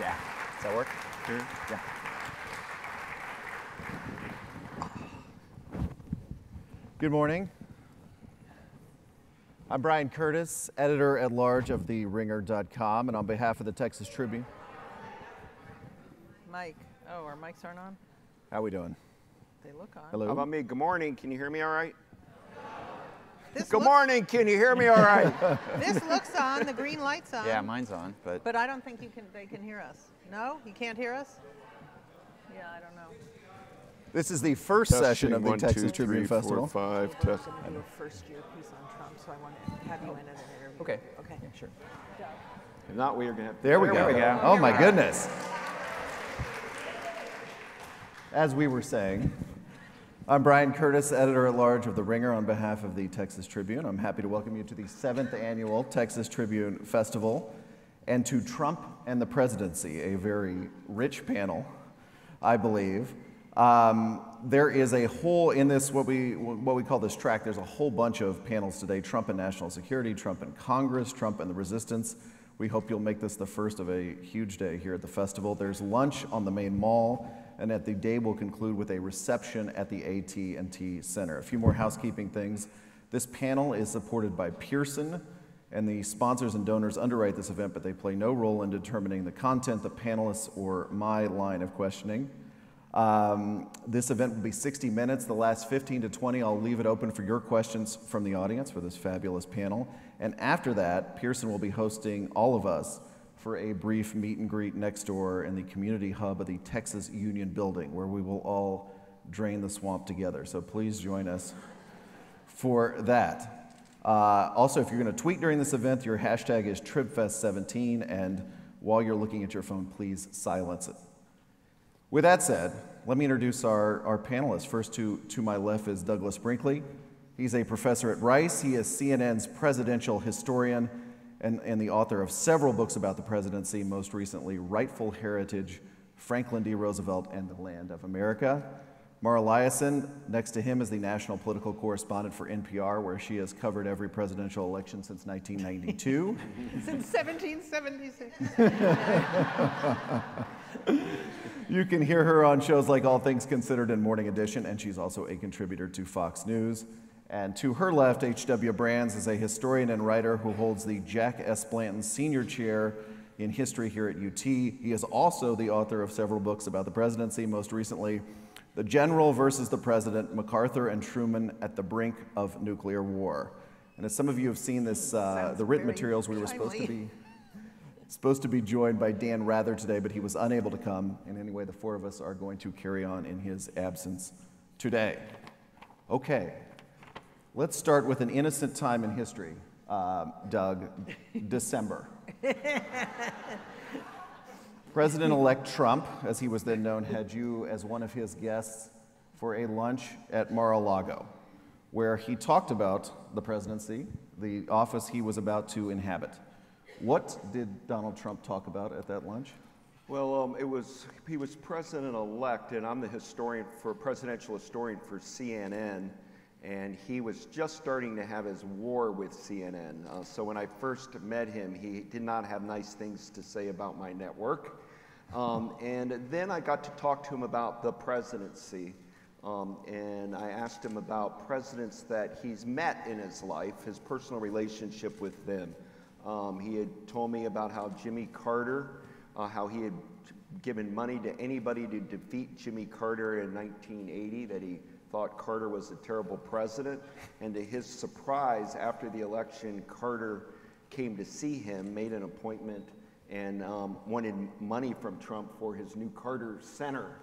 Yeah. Does that work? Here? Yeah. Good morning. I'm Bryan Curtis, editor-at-large of TheRinger.com, and on behalf of the Texas Tribune. Mike. Oh, our mics aren't on? How we doing? They look on. Hello? How about me? Good morning. Can you hear me all right? Good morning. Can you hear me all right? This looks on. The green light's on. Yeah, mine's on, but... But I don't think they can hear us. No? You can't hear us? Yeah, I don't know. This is the first session of the Texas Tribune Festival. 4, 5, We're test. going to do a first-year piece on Trump, so I want to have you in at an interview. Okay. Okay. Yeah, sure. If not, we are going to have... There we go. Oh, my goodness. As we were saying, I'm Bryan Curtis, editor-at-large of The Ringer on behalf of the Texas Tribune. I'm happy to welcome you to the 7th annual Texas Tribune Festival and to Trump and the Presidency, a very rich panel, I believe. There is a whole, in this, what we call this track, there's a whole bunch of panels today: Trump and national security, Trump and Congress, Trump and the resistance. We hope you'll make this the first of a huge day here at the festival. There's lunch on the main mall, and at the day we'll conclude with a reception at the AT&T Center. A few more housekeeping things. This panel is supported by Pearson, and the sponsors and donors underwrite this event, but they play no role in determining the content, the panelists, or my line of questioning. This event will be 60 minutes. The last 15 to 20, I'll leave it open for your questions from the audience for this fabulous panel. And after that, Pearson will be hosting all of us for a brief meet and greet next door in the community hub of the Texas Union Building, where we will all drain the swamp together. So please join us for that. Also, if you're going to tweet during this event, your hashtag is TribFest17, and while you're looking at your phone, please silence it. With that said, let me introduce our panelists. First to my left is Douglas Brinkley. He's a professor at Rice. He is CNN's presidential historian and the author of several books about the presidency, most recently Rightful Heritage, Franklin D. Roosevelt, and the Land of America. Mara Liasson, next to him, is the national political correspondent for NPR, where she has covered every presidential election since 1992. Since 1776. You can hear her on shows like All Things Considered and Morning Edition, and she's also a contributor to Fox News. And to her left, H.W. Brands is a historian and writer who holds the Jack S. Blanton Senior Chair in History here at UT. He is also the author of several books about the presidency, most recently, The General versus the President, MacArthur and Truman at the Brink of Nuclear War. And as some of you have seen this, the written materials, we were supposed to be joined by Dan Rather today, but he was unable to come. And anyway, the four of us are going to carry on in his absence today. Okay, let's start with an innocent time in history, Doug, December. President-elect Trump, as he was then known, had you as one of his guests for a lunch at Mar-a-Lago, where he talked about the presidency, the office he was about to inhabit. What did Donald Trump talk about at that lunch? Well, he was president-elect, and I'm the presidential historian for CNN, and he was just starting to have his war with CNN. So when I first met him, he did not have nice things to say about my network. And then I got to talk to him about the presidency, and I asked him about presidents that he's met in his life, his personal relationship with them. He had told me about how Jimmy Carter, how he had given money to anybody to defeat Jimmy Carter in 1980, that he thought Carter was a terrible president. And to his surprise, after the election, Carter came to see him, made an appointment, and wanted money from Trump for his new Carter Center.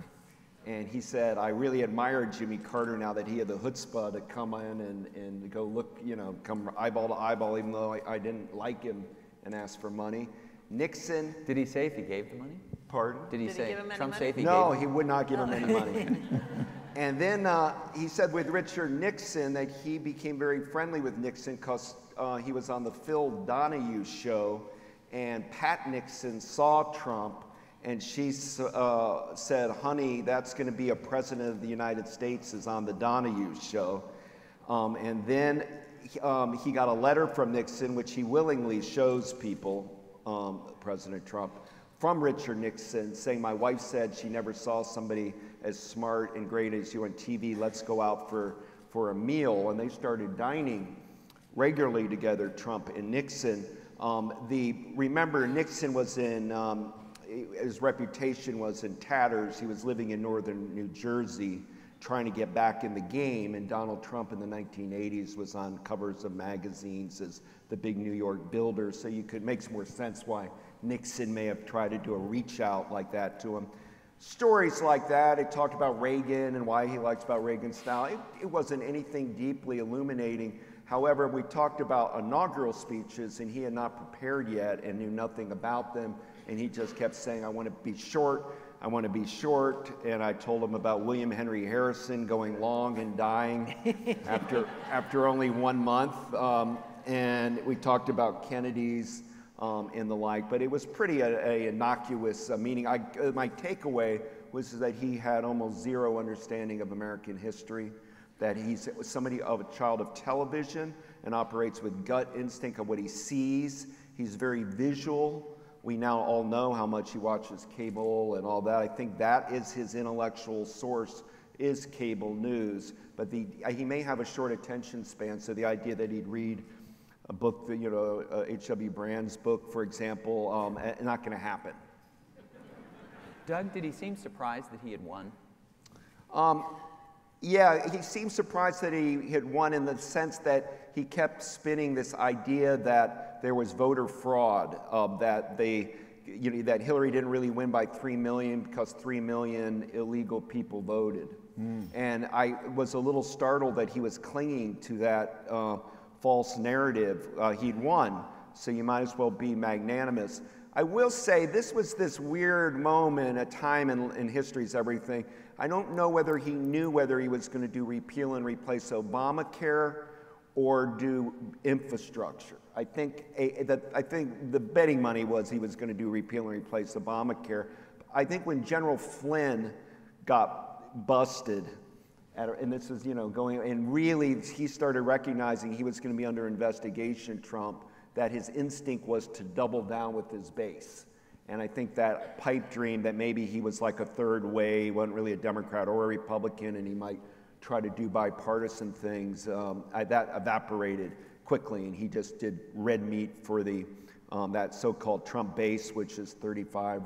And he said, I really admired Jimmy Carter now that he had the chutzpah to come in and go look, come eyeball to eyeball, even though I didn't like him, and ask for money. Nixon. Did he say if he gave the money? Pardon? Did he say? Give him any Trump money? say if he No, gave? he would not give him any money. And then he said with Richard Nixon that he became very friendly with Nixon because he was on the Phil Donahue show, and Pat Nixon saw Trump, and she said, honey, that's going to be a president of the United States is on the Donahue show. And then he got a letter from Nixon, which he willingly shows people, President Trump, from Richard Nixon, saying, my wife said she never saw somebody as smart and great as you on TV. Let's go out for a meal. And they started dining regularly together, Trump and Nixon. Remember, Nixon was in, his reputation was in tatters. He was living in northern New Jersey, trying to get back in the game, and Donald Trump in the 1980s was on covers of magazines as the big New York builder, so makes more sense why Nixon may have tried to do a reach out like that to him. Stories like that, it talked about Reagan and why he likes about Reagan style. It wasn't anything deeply illuminating. However, we talked about inaugural speeches, and he had not prepared yet and knew nothing about them, and he just kept saying, I want to be short, I want to be short, and I told him about William Henry Harrison going long and dying after only 1 month, and we talked about Kennedy's and the like, but it was pretty a innocuous meeting. My takeaway was that he had almost zero understanding of American history, that he's somebody of a child of television and operates with gut instinct of what he sees. He's very visual. We now all know how much he watches cable and all that. I think that is his intellectual source, is cable news. But he may have a short attention span, so the idea that he'd read a book, H.W. Brand's book, for example, not going to happen. Doug, did he seem surprised that he had won? Yeah, he seemed surprised that he had won in the sense that he kept spinning this idea that there was voter fraud, that that Hillary didn't really win by 3 million because 3 million illegal people voted. And I was a little startled that he was clinging to that false narrative. He'd won, so you might as well be magnanimous. I will say this was this weird moment, a time in history is everything. I don't know whether he knew whether he was going to do repeal and replace Obamacare or do infrastructure. I think the betting money was he was going to do repeal and replace Obamacare. I think when General Flynn got busted, and this is going, and really he started recognizing he was going to be under investigation, Trump, that his instinct was to double down with his base. And I think that pipe dream that maybe he was like a third way, he wasn't really a Democrat or a Republican, and he might try to do bipartisan things, that evaporated quickly, and he just did red meat for that so-called Trump base, which is 35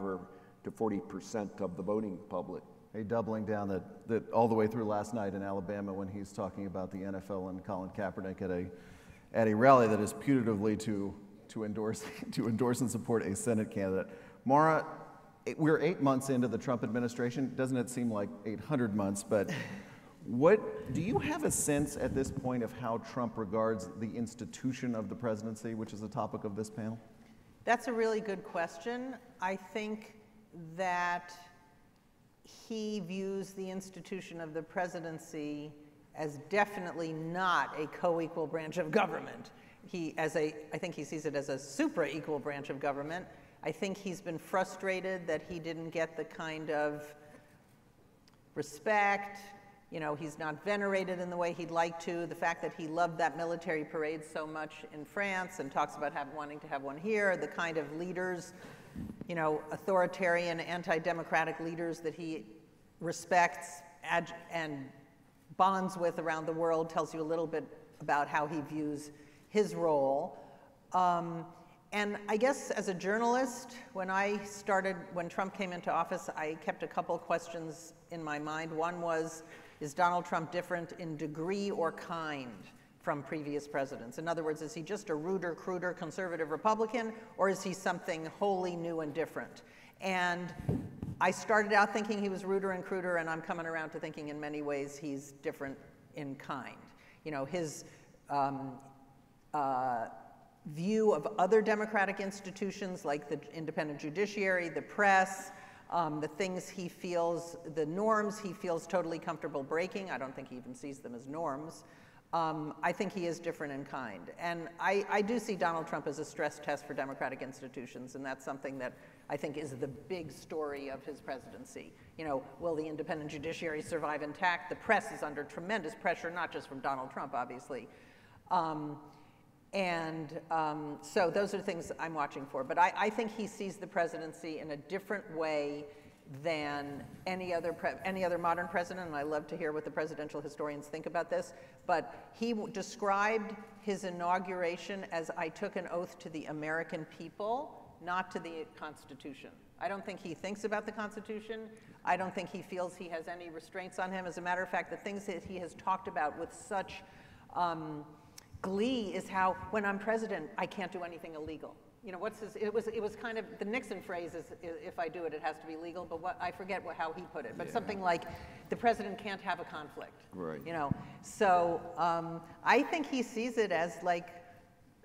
to 40% of the voting public. A doubling down that all the way through last night in Alabama when he's talking about the NFL and Colin Kaepernick at a rally that is putatively to endorse and support a Senate candidate. Mara, we're 8 months into the Trump administration. Doesn't it seem like 800 months? But do you have a sense at this point of how Trump regards the institution of the presidency, which is the topic of this panel? That's a really good question. I think that he views the institution of the presidency as definitely not a co-equal branch of government. I think he sees it as a supra-equal branch of government. I think he's been frustrated that he didn't get the kind of respect, he's not venerated in the way he'd like to. The fact that he loved that military parade so much in France and talks about wanting to have one here, the kind of leaders, authoritarian, anti-democratic leaders that he respects and bonds with around the world, tells you a little bit about how he views his role. And I guess as a journalist, when Trump came into office, I kept a couple questions in my mind. One was, is Donald Trump different in degree or kind from previous presidents? In other words, is he just a ruder, cruder, conservative Republican, or is he something wholly new and different? And I started out thinking he was ruder and cruder, and I'm coming around to thinking in many ways he's different in kind. His view of other democratic institutions like the independent judiciary, the press, the things he feels, the norms he feels totally comfortable breaking. I don't think he even sees them as norms. I think he is different in kind. And I do see Donald Trump as a stress test for democratic institutions, and that's something that I think is the big story of his presidency. Will the independent judiciary survive intact? The press is under tremendous pressure, not just from Donald Trump, obviously. And so those are things I'm watching for. But I think he sees the presidency in a different way than any other modern president, and I love to hear what the presidential historians think about this. But he described his inauguration as, I took an oath to the American people, not to the Constitution. I don't think he thinks about the Constitution. I don't think he feels he has any restraints on him. As a matter of fact, the things that he has talked about with such glee is how, when I'm president, I can't do anything illegal. You know, it was kind of, the Nixon phrase is, if I do it, it has to be legal, but I forget how he put it, but something like, the president can't have a conflict. Right. You know, so I think he sees it as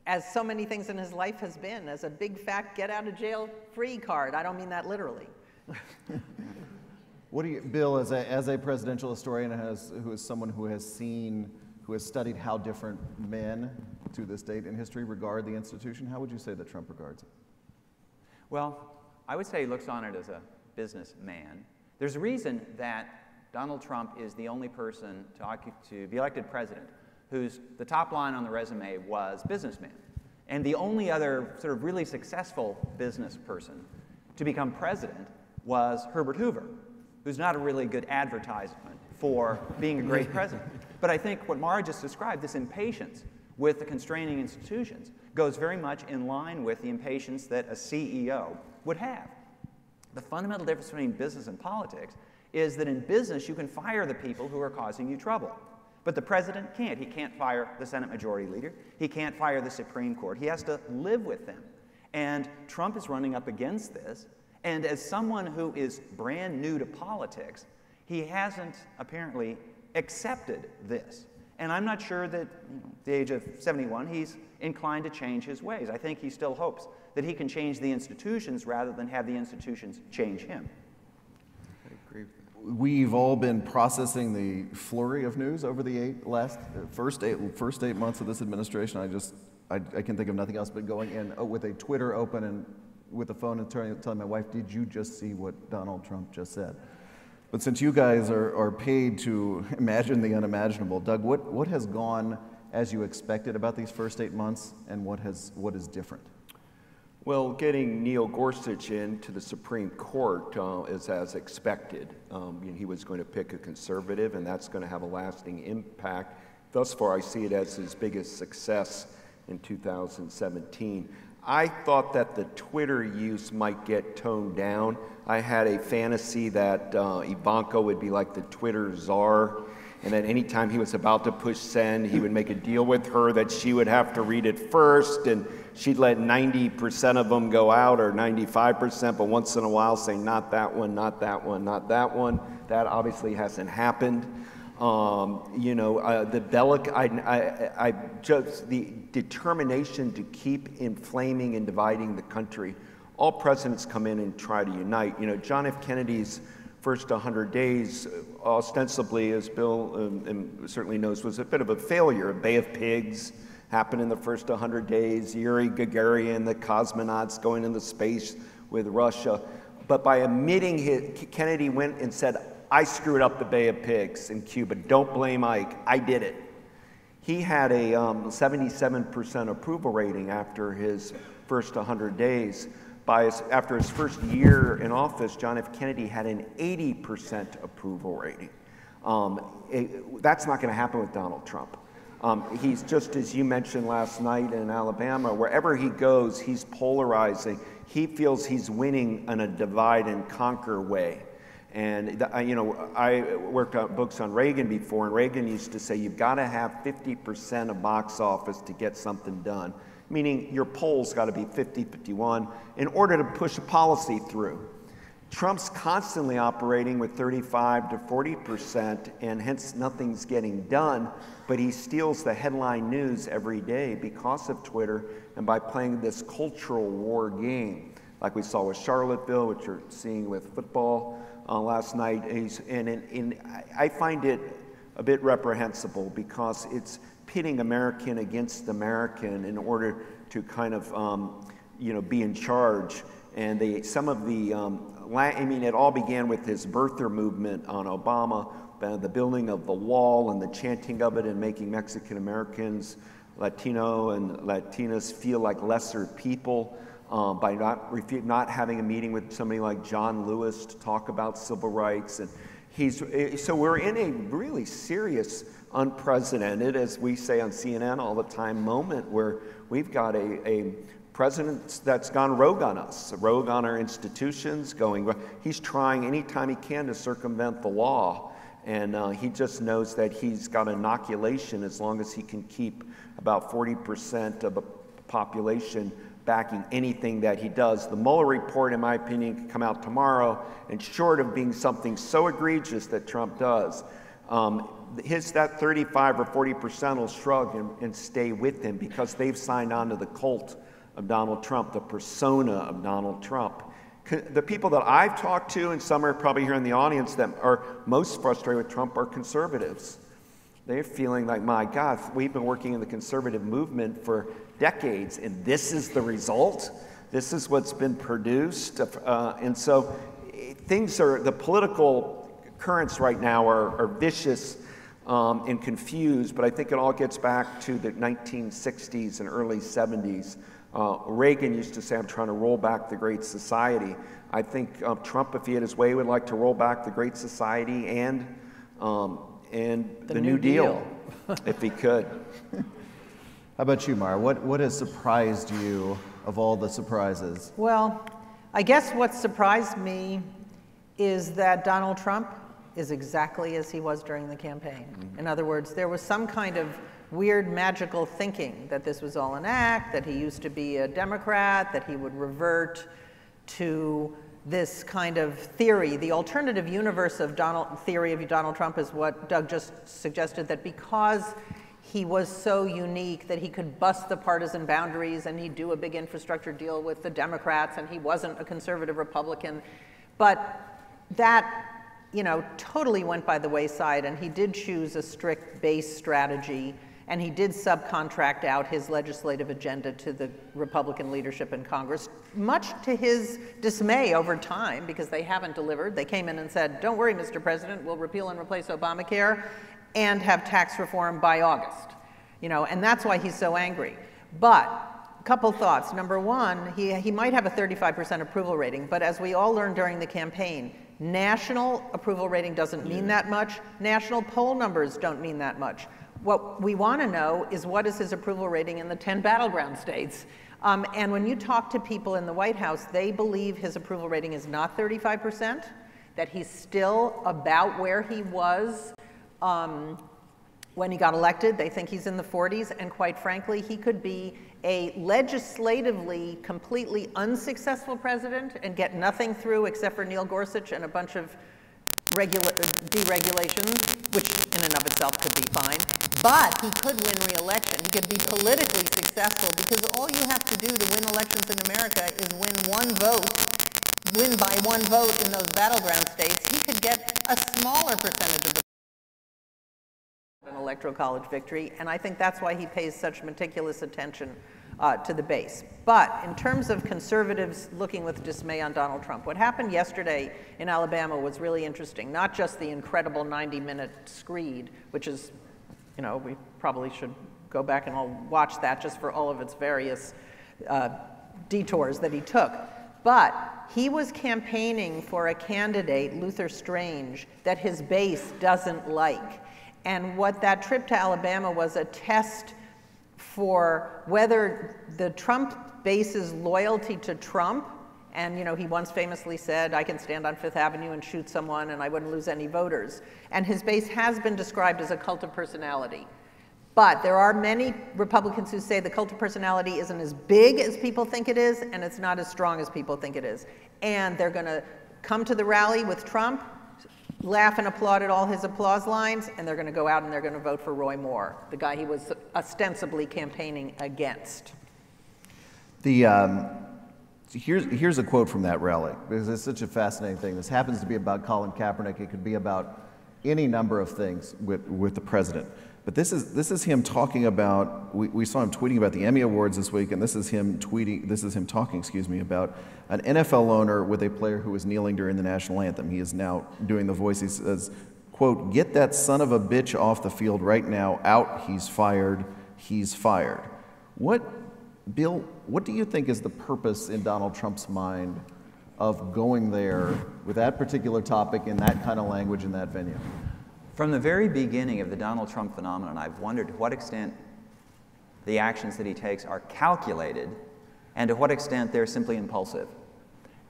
as so many things in his life has been, as a big fat get out of jail free card. I don't mean that literally. What do you, Bill, as a presidential historian who is someone who has studied how different men to this date in history regard the institution, how would you say that Trump regards it? Well, I would say he looks on it as a businessman. There's a reason that Donald Trump is the only person to be elected president the top line on the resume was businessman. And the only other sort of really successful business person to become president was Herbert Hoover, who's not a really good advertisement for being a great president. But I think what Mara just described, this impatience with the constraining institutions, goes very much in line with the impatience that a CEO would have. The fundamental difference between business and politics is that in business you can fire the people who are causing you trouble. But the president can't. He can't fire the Senate Majority Leader. He can't fire the Supreme Court. He has to live with them. And Trump is running up against this. And as someone who is brand new to politics, he hasn't apparently accepted this. And I'm not sure that, at the age of 71, he's inclined to change his ways. I think he still hopes that he can change the institutions rather than have the institutions change him. I agree with that. We've all been processing the flurry of news over the first eight months of this administration. I can think of nothing else but going in with a Twitter open and with the phone and telling my wife, "Did you just see what Donald Trump just said?" But since you guys are paid to imagine the unimaginable, Doug, what has gone as you expected about these first 8 months, and what is different? Well, getting Neil Gorsuch into the Supreme Court is as expected. He was going to pick a conservative, and that's going to have a lasting impact. Thus far, I see it as his biggest success in 2017. I thought that the Twitter use might get toned down. I had a fantasy that Ivanka would be like the Twitter czar, and that anytime he was about to push send, he would make a deal with her that she would have to read it first, and she'd let 90% of them go out, or 95%, but once in a while say, not that one, not that one, not that one. That obviously hasn't happened. The determination to keep inflaming and dividing the country. All presidents come in and try to unite. John F. Kennedy's first 100 days, ostensibly, as Bill certainly knows, was a bit of a failure. Bay of Pigs happened in the first 100 days. Yuri Gagarin, the cosmonauts going into space with Russia. But by omitting Kennedy went and said, "I screwed up the Bay of Pigs in Cuba. Don't blame Ike. I did it." He had a 77% approval rating after his first 100 days. After his first year in office, John F. Kennedy had an 80% approval rating. That's not going to happen with Donald Trump. He's just, as you mentioned last night in Alabama, wherever he goes, he's polarizing. He feels he's winning in a divide and conquer way. And, I worked on books on Reagan before, and Reagan used to say, you've got to have 50% of box office to get something done, meaning your polls got to be 50, 51 in order to push a policy through. Trump's constantly operating with 35 to 40%, and hence nothing's getting done, but he steals the headline news every day because of Twitter and by playing this cultural war game, like we saw with Charlottesville, which you're seeing with football last night. I find it a bit reprehensible because it's pitting American against American in order to kind of, be in charge. And it all began with his birther movement on Obama, the building of the wall and the chanting of it and making Mexican Americans Latino and Latinas feel like lesser people by not having a meeting with somebody like John Lewis to talk about civil rights. And so we're in a really serious, unprecedented, as we say on CNN all the time, moment where we've got a president that's gone rogue on us, rogue on our institutions, he's trying anytime he can to circumvent the law. And he just knows that he's got inoculation as long as he can keep about 40% of the population backing anything that he does. The Mueller report, in my opinion, can come out tomorrow, and short of being something so egregious that Trump does, that 35 or 40% will shrug and stay with him because they've signed on to the cult of Donald Trump, the persona of Donald Trump. The people that I've talked to, and some are probably here in the audience that are most frustrated with Trump, are conservatives. They're feeling like, my God, we've been working in the conservative movement for decades, and this is the result. This is what's been produced. And so the political currents right now are vicious and confused, but I think it all gets back to the 1960s and early 70s. Reagan used to say, I'm trying to roll back the Great Society. I think Trump, if he had his way, would like to roll back the Great Society and the New Deal, if he could. How about you, Mara? What has surprised you of all the surprises? Well, I guess what surprised me is that Donald Trump is exactly as he was during the campaign. Mm-hmm. In other words, there was some kind of weird magical thinking that this was all an act, that he used to be a Democrat, that he would revert to this kind of theory. The alternative universe of theory of Donald Trump is what Doug just suggested, that because he was so unique that he could bust the partisan boundaries and he'd do a big infrastructure deal with the Democrats and he wasn't a conservative Republican. But that, totally went by the wayside, and he did choose a strict base strategy, and he did subcontract out his legislative agenda to the Republican leadership in Congress, much to his dismay over time, because they haven't delivered. They came in and said, don't worry, Mr. President, we'll repeal and replace Obamacare and have tax reform by August. And that's why he's so angry. But a couple thoughts. Number one, he might have a 35% approval rating, but as we all learned during the campaign, national approval rating doesn't mean that much. National poll numbers don't mean that much. What we want to know is, what is his approval rating in the 10 battleground states? And when you talk to people in the White House, they believe his approval rating is not 35%, that he's still about where he was when he got elected. They think he's in the 40s, and quite frankly, he could be a legislatively completely unsuccessful president and get nothing through except for Neil Gorsuch and a bunch of deregulations, which in and of itself could be fine. But he could win re-election. He could be politically successful, because all you have to do to win elections in America is win by one vote in those battleground states. He could get a smaller percentage of the an electoral college victory, and I think that's why he pays such meticulous attention to the base. But in terms of conservatives looking with dismay on Donald Trump, what happened yesterday in Alabama was really interesting. Not just the incredible 90-minute screed, which is, we probably should go back and all watch that just for all of its various detours that he took. But he was campaigning for a candidate, Luther Strange, that his base doesn't like. And what that trip to Alabama was a test for whether the Trump base's loyalty to Trump, and he once famously said, I can stand on Fifth Avenue and shoot someone and I wouldn't lose any voters. And his base has been described as a cult of personality. But there are many Republicans who say the cult of personality isn't as big as people think it is, and it's not as strong as people think it is. And they're going to come to the rally with Trump, laugh and applaud at all his applause lines, and they're going to go out and they're going to vote for Roy Moore, the guy he was ostensibly campaigning against. Here's a quote from that rally, because it's such a fascinating thing. This happens to be about Colin Kaepernick. It could be about any number of things with the president. But this is him talking about, we saw him tweeting about the Emmy Awards this week, and this is him talking about an NFL owner with a player who was kneeling during the national anthem. He is now doing the voice. He says, quote, "Get that son of a bitch off the field right now, out, he's fired. he's fired. Bill, what do you think is the purpose in Donald Trump's mind of going there with that particular topic in that kind of language in that venue? From the very beginning of the Donald Trump phenomenon, I've wondered to what extent the actions that he takes are calculated and to what extent they're simply impulsive.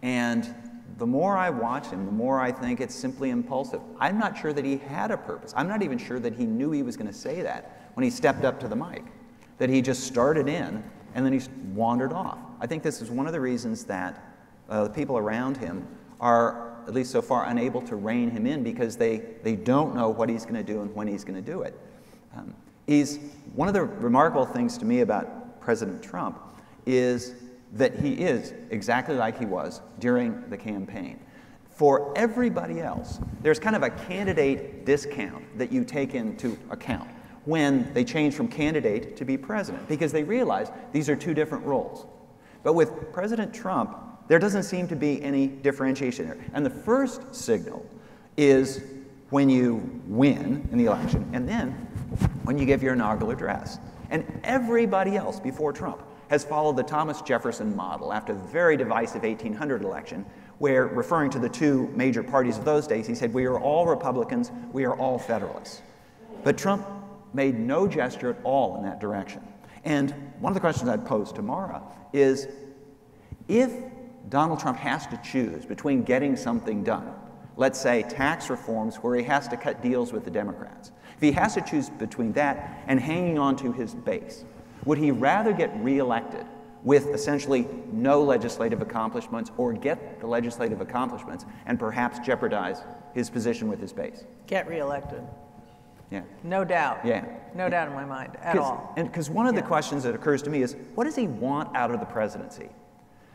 And the more I watch him, the more I think it's simply impulsive. I'm not sure that he had a purpose. I'm not even sure that he knew he was going to say that when he stepped up to the mic, that he just started in and then he wandered off. I think this is one of the reasons that the people around him are, at least so far, unable to rein him in, because they don't know what he's going to do and when he's going to do it. One of the remarkable things to me about President Trump is that he is exactly like he was during the campaign. For everybody else, there's kind of a candidate discount that you take into account when they change from candidate to be president, because they realize these are two different roles. But with President Trump, there doesn't seem to be any differentiation there. And the first signal is when you win in the election, and then when you give your inaugural address. And everybody else before Trump has followed the Thomas Jefferson model after the very divisive 1800 election, where, referring to the two major parties of those days, he said, "We are all Republicans, we are all Federalists." But Trump made no gesture at all in that direction. And one of the questions I'd pose to Mara is, if Donald Trump has to choose between getting something done, let's say tax reforms where he has to cut deals with the Democrats, if he has to choose between that and hanging on to his base, would he rather get reelected with essentially no legislative accomplishments, or get the legislative accomplishments and perhaps jeopardize his position with his base? Get reelected. Yeah. No doubt. Yeah. No doubt in my mind at all. And because one of the questions that occurs to me is, what does he want out of the presidency?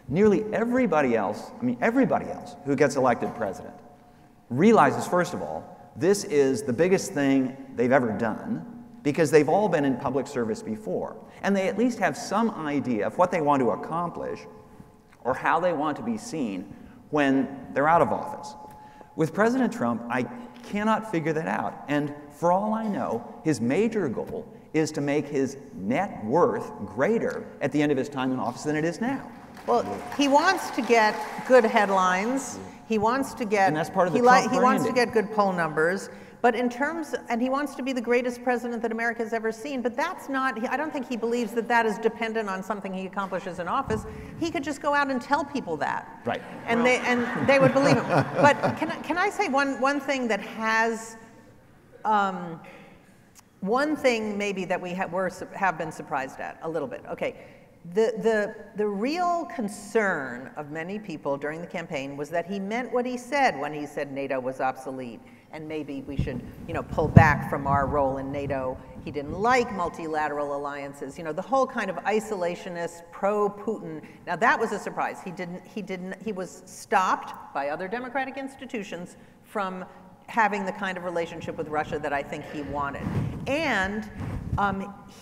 Nearly everybody else who gets elected president realizes, first of all, this is the biggest thing they've ever done, because they've all been in public service before. And they at least have some idea of what they want to accomplish or how they want to be seen when they're out of office. With President Trump, I cannot figure that out. And for all I know, his major goal is to make his net worth greater at the end of his time in office than it is now. Well, he wants to get good headlines. He wants to get, and that's part of the Trump he wants to get good poll numbers. But in terms, and he wants to be the greatest president that America has ever seen, but that's not, I don't think he believes that that is dependent on something he accomplishes in office. He could just go out and tell people that. Right. And they would believe him. But can I say one thing that has, one thing maybe that we have been surprised at a little bit. Okay. The real concern of many people during the campaign was that he meant what he said when he said NATO was obsolete and maybe we should, pull back from our role in NATO. He didn't like multilateral alliances, the whole kind of isolationist, pro-Putin. Now that was a surprise. He was stopped by other democratic institutions from having the kind of relationship with Russia that I think he wanted. And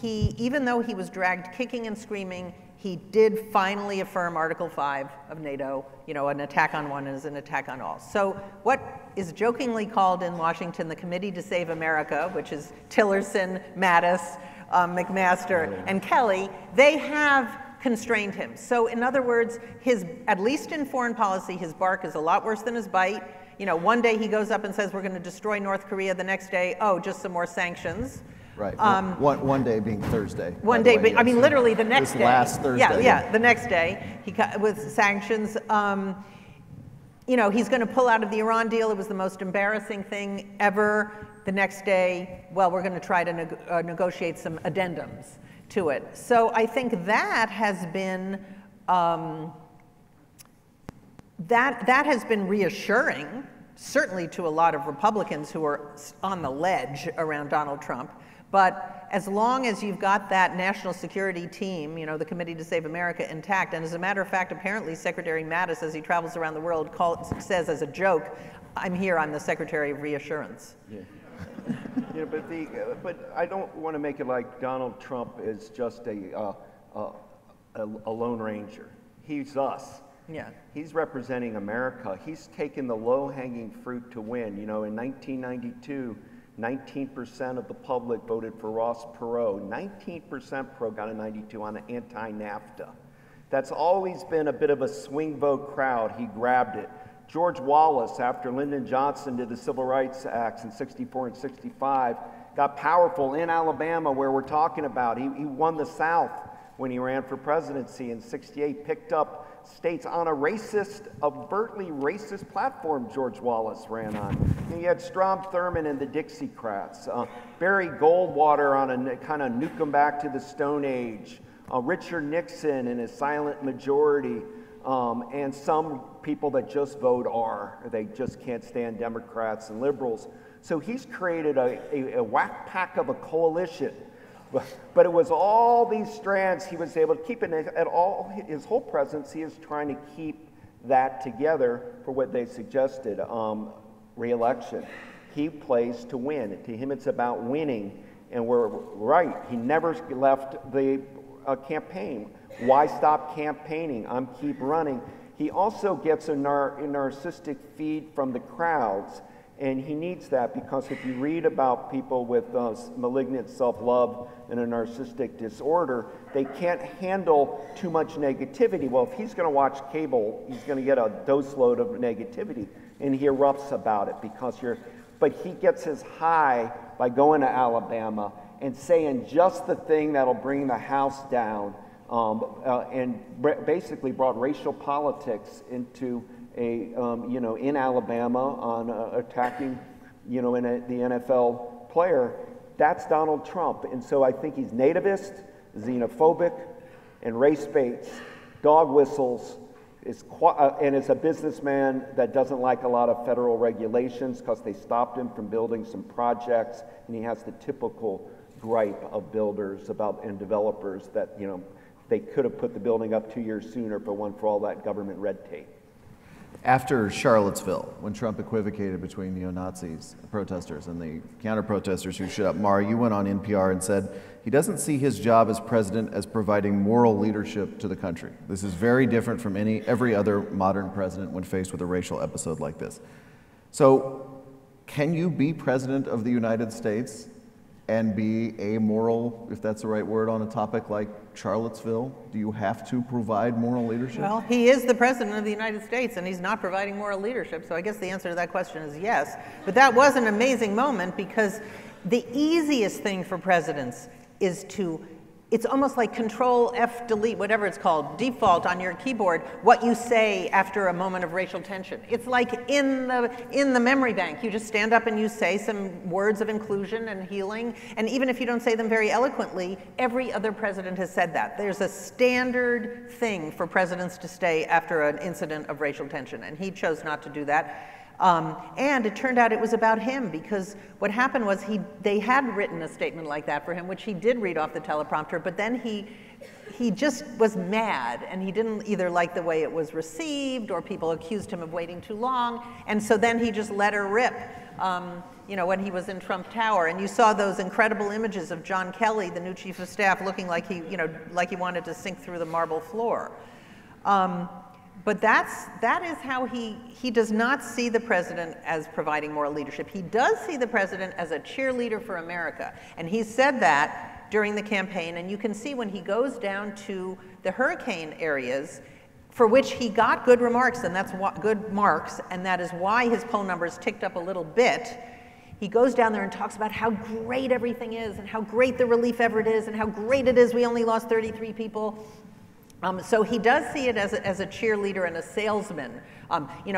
even though he was dragged kicking and screaming, he did finally affirm Article 5 of NATO, an attack on one is an attack on all. So what is jokingly called in Washington the Committee to Save America, which is Tillerson, Mattis, McMaster, and Kelly, they have constrained him. So in other words, at least in foreign policy, his bark is a lot worse than his bite. One day he goes up and says, we're going to destroy North Korea. The next day, oh, just some more sanctions. Right. One day being Thursday. One day, yes. I mean, literally the next day. Last Thursday. Yeah, the next day with sanctions. He's going to pull out of the Iran deal. It was the most embarrassing thing ever. The next day, well, we're going to try to negotiate some addendums to it. So I think that has been that has been reassuring, certainly to a lot of Republicans who are on the ledge around Donald Trump. But as long as you've got that national security team, the Committee to Save America, intact, and as a matter of fact, apparently Secretary Mattis, as he travels around the world, says as a joke, I'm here, I'm the Secretary of Reassurance. Yeah. But I don't want to make it like Donald Trump is just a Lone Ranger. He's us. Yeah. He's representing America. He's taken the low-hanging fruit to win. In 1992, 19% of the public voted for Ross Perot. 19% pro, got a 92 on anti-NAFTA. That's always been a bit of a swing vote crowd. He grabbed it. George Wallace, after Lyndon Johnson did the Civil Rights Acts in 64 and 65, got powerful in Alabama, where we're talking about. He won the South when he ran for presidency in 68, picked up states on a racist, overtly racist platform George Wallace ran on. And you had Strom Thurmond and the Dixiecrats, Barry Goldwater on a kind of nuke 'em back to the Stone Age, Richard Nixon and his silent majority, and some people that just vote R. They just can't stand Democrats and liberals. So he's created a whack pack of a coalition. But it was all these strands he was able to keep, and at all his whole presidency is trying to keep that together for what they suggested, re-election. He plays to win. To him, it's about winning, and we're right. He never left the campaign. Why stop campaigning? Keep running. He also gets a narcissistic feed from the crowds. And he needs that, because if you read about people with malignant self-love and a narcissistic disorder, they can't handle too much negativity. Well, if he's going to watch cable, he's going to get a dose load of negativity, and he erupts about it but he gets his high by going to Alabama and saying just the thing that'll bring the house down, and basically brought racial politics into in Alabama on attacking, the NFL player. That's Donald Trump. And so I think he's nativist, xenophobic, and race baits, dog whistles, and is a businessman that doesn't like a lot of federal regulations because they stopped him from building some projects, and he has the typical gripe of builders and developers that, they could have put the building up 2 years sooner if it weren't for all that government red tape. After Charlottesville, when Trump equivocated between neo-Nazis, protesters, and the counter-protesters who showed up, Mara, you went on NPR and said he doesn't see his job as president as providing moral leadership to the country. This is very different from every other modern president when faced with a racial episode like this. So, can you be president of the United States and be amoral, if that's the right word, on a topic like Charlottesville? Do you have to provide moral leadership? Well, he is the president of the United States, and he's not providing moral leadership, so I guess the answer to that question is yes. But that was an amazing moment, because the easiest thing for presidents is it's almost like Control F delete, whatever it's called, default on your keyboard, what you say after a moment of racial tension. It's like in the memory bank. You just stand up and you say some words of inclusion and healing, and even if you don't say them very eloquently, every other president has said that. There's a standard thing for presidents to say after an incident of racial tension, and he chose not to do that. And it turned out it was about him, because what happened was they had written a statement like that for him, which he did read off the teleprompter, but then he just was mad, and he didn't either like the way it was received, or people accused him of waiting too long, and so then he just let her rip, when he was in Trump Tower. And you saw those incredible images of John Kelly, the new chief of staff, looking like he wanted to sink through the marble floor. But that is how he does not see the president as providing moral leadership. He does see the president as a cheerleader for America. And he said that during the campaign. And you can see when he goes down to the hurricane areas, for which he got good remarks, and that is why his poll numbers ticked up a little bit. He goes down there and talks about how great everything is, and how great the relief effort is, and how great it is we only lost 33 people. So he does see it as a cheerleader and a salesman.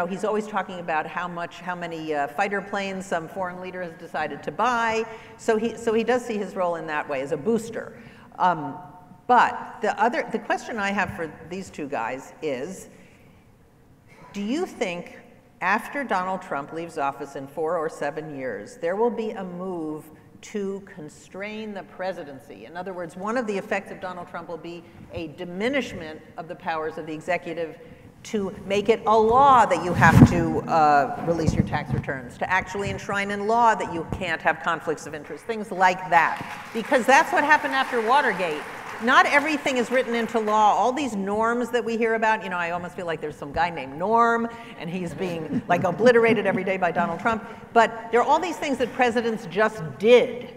He's always talking about how many fighter planes some foreign leader has decided to buy. So he does see his role in that way as a booster. But the question I have for these two guys is, do you think after Donald Trump leaves office in 4 or 7 years, there will be a move to constrain the presidency? In other words, one of the effects of Donald Trump will be a diminishment of the powers of the executive to make it a law that you have to release your tax returns, to actually enshrine in law that you can't have conflicts of interest, things like that. Because that's what happened after Watergate. not everything is written into law. All these norms that we hear about, you know, I almost feel like there's some guy named Norm, and he's being like obliterated every day by Donald Trump. But there are all these things that presidents just did.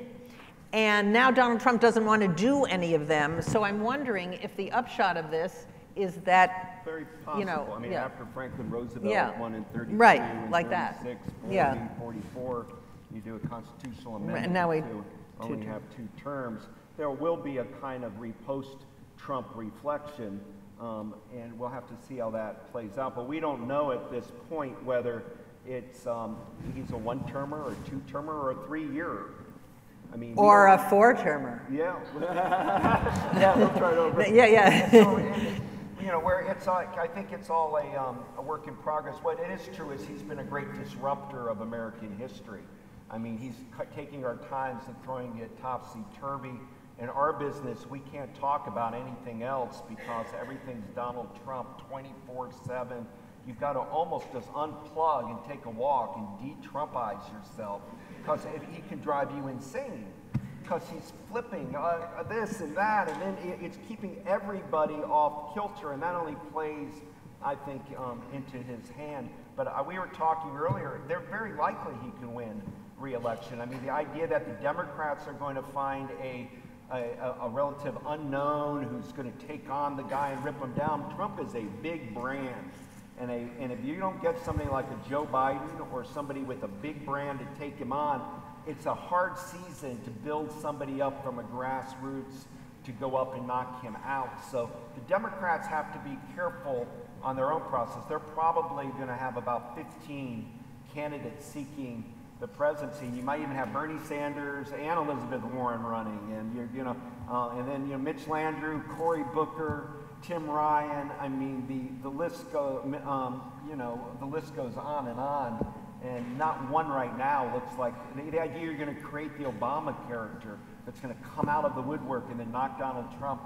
And now Donald Trump doesn't want to do any of them. So I'm wondering if the upshot of this is that, very possible. you know, I mean, after Franklin Roosevelt won in 32, right, and like 36, that. 40, 44, you do a constitutional amendment And now we to only have 2 terms. There will be a kind of post-Trump reflection, and we'll have to see how that plays out. But we don't know at this point whether it's he's a 1-termer or a 2-termer or a 3-year. I mean, or a 4-termer. Yeah. Yeah, we'll try it over. Yeah. So, you know, where it's I think it's all a work in progress. What it is true is he's been a great disruptor of American history. I mean, he's taking our times and throwing it topsy-turvy. In our business, we can't talk about anything else because everything's Donald Trump 24/7. You've got to almost just unplug and take a walk and de-Trumpize yourself because he can drive you insane because he's flipping this and that, and then it's keeping everybody off kilter, and that only plays, I think, into his hand. But we were talking earlier, they're very likely he can win re-election. I mean, the idea that the Democrats are going to find a relative unknown who's going to take on the guy and rip him down. Trump is a big brand. And if you don't get somebody like a Joe Biden or somebody with a big brand to take him on, it's a hard season to build somebody up from a grassroots to go up and knock him out. So the Democrats have to be careful on their own process. They're probably going to have about 15 candidates seeking the presidency. You might even have Bernie Sanders and Elizabeth Warren running, and and then Mitch Landrieu, Cory Booker, Tim Ryan. I mean, the list goes the list goes on, and not one right now looks like the idea you're going to create the Obama character that's going to come out of the woodwork and then knock Donald Trump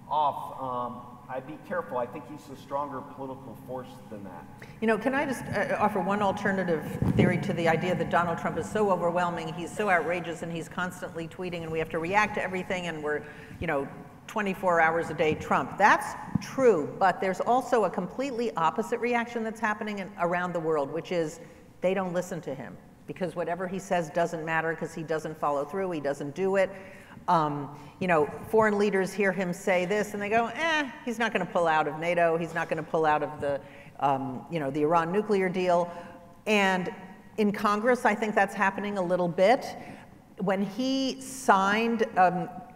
off. I'd be careful. I think he's a stronger political force than that. You know, can I just offer one alternative theory to the idea that Donald Trump is so overwhelming, he's so outrageous, and he's constantly tweeting, and we have to react to everything, and we're, 24 hours a day Trump. That's true, but there's also a completely opposite reaction that's happening around the world, which is they don't listen to him because whatever he says doesn't matter because he doesn't follow through, he doesn't do it. Foreign leaders hear him say this and they go, he's not going to pull out of NATO, he's not going to pull out of the, the Iran nuclear deal. And in Congress, I think that's happening a little bit. When he signed,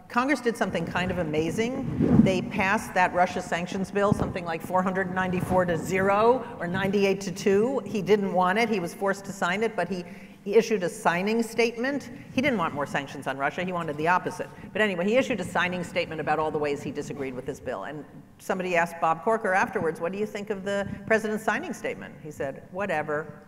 Congress did something kind of amazing. They passed that Russia sanctions bill, something like 494-0 or 98-2. He didn't want it, he was forced to sign it, but he issued a signing statement. He didn't want more sanctions on Russia, he wanted the opposite. But anyway, he issued a signing statement about all the ways he disagreed with this bill. And somebody asked Bob Corker afterwards, what do you think of the president's signing statement? He said, whatever.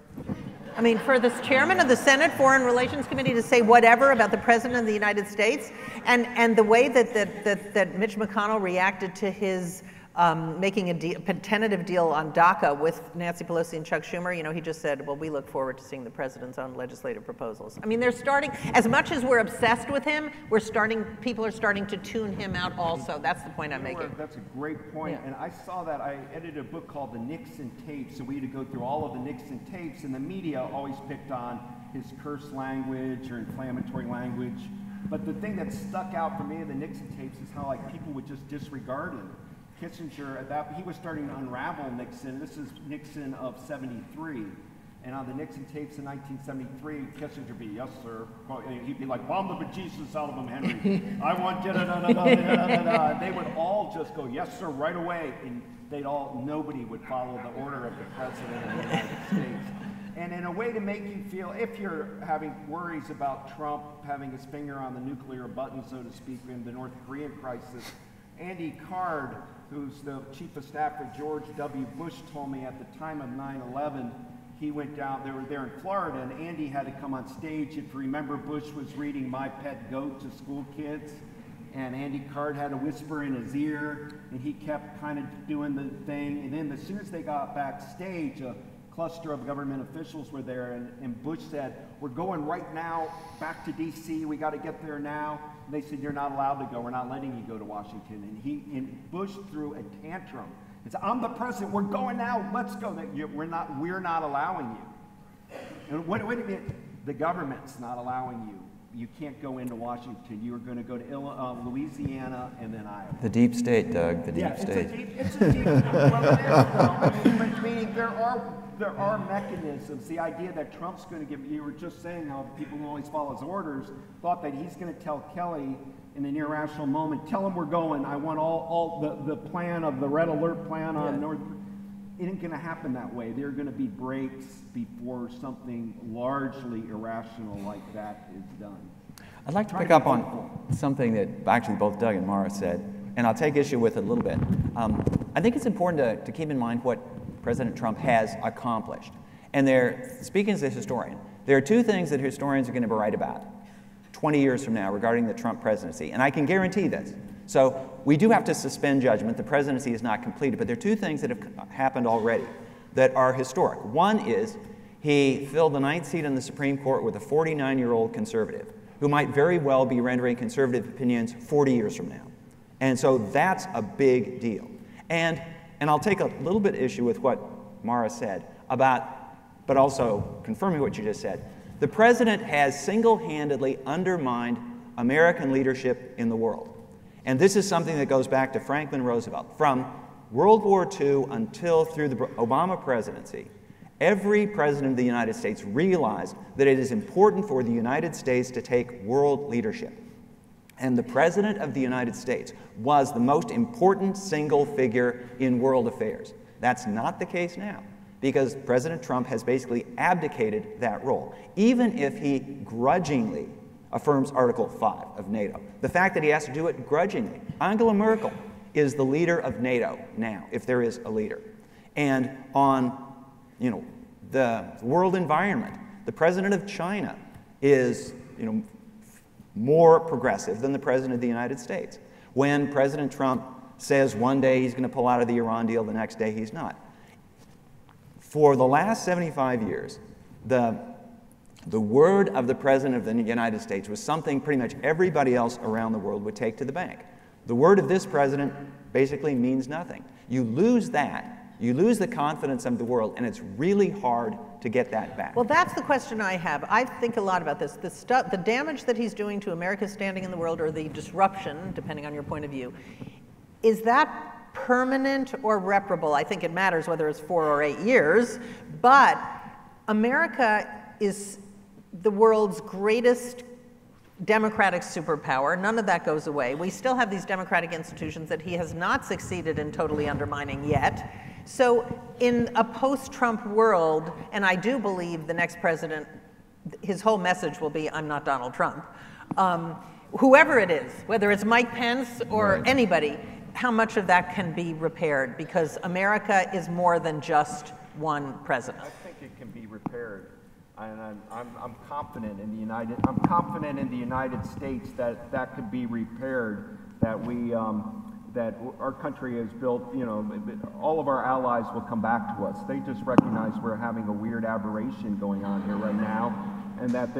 I mean, for this chairman of the Senate Foreign Relations Committee to say whatever about the president of the United States, and the way that Mitch McConnell reacted to his making a tentative deal on DACA with Nancy Pelosi and Chuck Schumer, he just said, well, we look forward to seeing the president's own legislative proposals. I mean, they're starting, as much as we're obsessed with him, people are starting to tune him out also. That's the point I'm making. That's a great point. Yeah. And I saw that. I edited a book called The Nixon Tapes, so we had to go through all of the Nixon tapes, and the media always picked on his curse language or inflammatory language. But the thing that stuck out for me in the Nixon tapes is how people would just disregard him. Kissinger, he was starting to unravel Nixon. This is Nixon of 73. And on the Nixon tapes in 1973, Kissinger would be, yes, sir. He'd be like, bomb the bejesus out of him, Henry. I want da-da-da-da-da-da-da-da. They would all just go, yes, sir, right away. And nobody would follow the order of the president of the United States. And in a way to make you feel, if you're having worries about Trump having his finger on the nuclear button, so to speak, in the North Korean crisis, Andy Card, who's the chief of staff for George W. Bush, told me at the time of 9/11, he went down, they were there in Florida, and Andy had to come on stage. If you remember, Bush was reading My Pet Goat to school kids, and Andy Card had a whisper in his ear, and he kept kind of doing the thing. And then as soon as they got backstage, a cluster of government officials were there, and Bush said, we're going right now back to D.C., we got to get there now. And they said, you're not allowed to go, we're not letting you go to Washington. And Bush threw a tantrum. He said, I'm the president, we're going now, let's go. We're not allowing you. And wait a minute, the government's not allowing you. You can't go into Washington. You are going to go to Louisiana and then Iowa. The deep state, Doug, the deep state. It's a deep, well, meaning there are mechanisms. The idea that Trump's going to give, you were just saying how people who always follow his orders thought that he's going to tell Kelly in an irrational moment, tell him we're going. I want all the plan of the red alert plan on North. It ain't going to happen that way. There are going to be breaks before something largely irrational like that is done. I'd like to pick up on something that actually both Doug and Mara said, and I'll take issue with it a little bit. I think it's important to keep in mind what President Trump has accomplished. And speaking as a historian, there are two things that historians are going to write about 20 years from now regarding the Trump presidency, and I can guarantee this. So we do have to suspend judgment. The presidency is not completed, but there are two things that have happened already that are historic. One is he filled the 9th seat in the Supreme Court with a 49-year-old conservative who might very well be rendering conservative opinions 40 years from now. And so that's a big deal. And I'll take a little bit issue with what Mara said but also confirming what you just said. The president has single-handedly undermined American leadership in the world. And this is something that goes back to Franklin Roosevelt. From World War II until through the Obama presidency, every president of the United States realized that it is important for the United States to take world leadership. And the President of the United States was the most important single figure in world affairs. That's not the case now, because President Trump has basically abdicated that role, even if he grudgingly affirms Article 5 of NATO. The fact that he has to do it grudgingly. Angela Merkel is the leader of NATO now, if there is a leader. And on the world environment, the president of China is more progressive than the president of the United States. When President Trump says one day he's going to pull out of the Iran deal, the next day he's not. For the last 75 years, the word of the President of the United States was something pretty much everybody else around the world would take to the bank. The word of this president basically means nothing. You lose that, you lose the confidence of the world, and it's really hard to get that back. Well, that's the question I have. I think a lot about this. The damage that he's doing to America's standing in the world, or the disruption, depending on your point of view, is that permanent or reparable? I think it matters whether it's 4 or 8 years, but America is the world's greatest democratic superpower. None of that goes away. We still have these democratic institutions that he has not succeeded in totally undermining yet. So in a post-Trump world, and I do believe the next president, his whole message will be, I'm not Donald Trump. Whoever it is, whether it's Mike Pence or anybody, how much of that can be repaired? Because America is more than just one president. I think it can be repaired. And I'm confident in the United States that that could be repaired. That that our country has built. All of our allies will come back to us. They just recognize we're having a weird aberration going on here right now, and that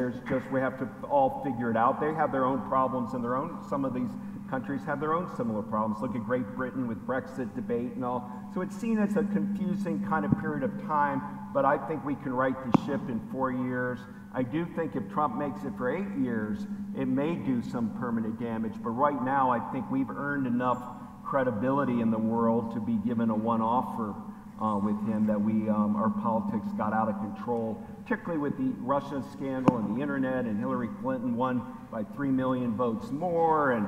we have to all figure it out. They have their own problems and some of these countries have their own similar problems. Look at Great Britain with Brexit debate and all. So it's seen as a confusing kind of period of time, but I think we can right the ship in 4 years. I do think if Trump makes it for 8 years, it may do some permanent damage, but right now I think we've earned enough credibility in the world to be given a one-offer with him that our politics got out of control, particularly with the Russia scandal and the internet, and Hillary Clinton won by 3 million votes more, and